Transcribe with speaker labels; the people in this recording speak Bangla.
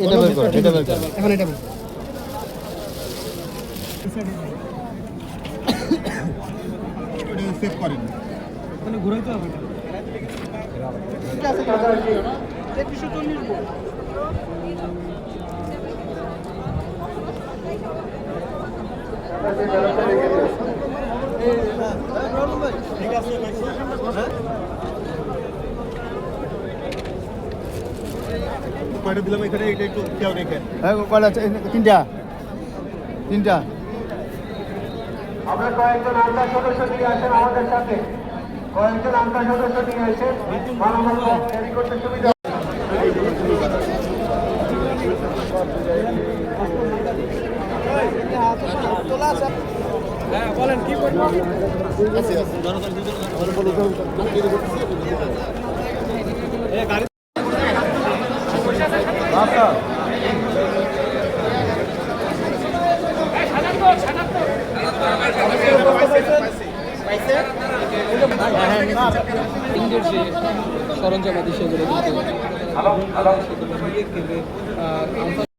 Speaker 1: এটা বের করো, এটা বের করো।
Speaker 2: এখন এটা বের করো।
Speaker 3: সেভ করেন
Speaker 2: মানে ঘুরাইতে হবে না। ঠিক আছে 3140 বল।
Speaker 3: ঠিক আছে হ্যাঁ কয়টা দিলাম এখানে এটা একটু কেউ রেখে
Speaker 1: হ্যাঁ কয়টা আছে? তিনটা তিনটা।
Speaker 4: আমরা কয়েকজন আনসার সদস্য নিয়ে আসেন আমাদের সাথে, কয়েকজন আনসার সদস্য নিয়ে আসেন, মালামাল ক্যারি করতে সুবিধা।
Speaker 2: হ্যাঁ বলেন কি করবেন?
Speaker 1: আচ্ছা
Speaker 2: সরঞ্জামাদি সেগুলো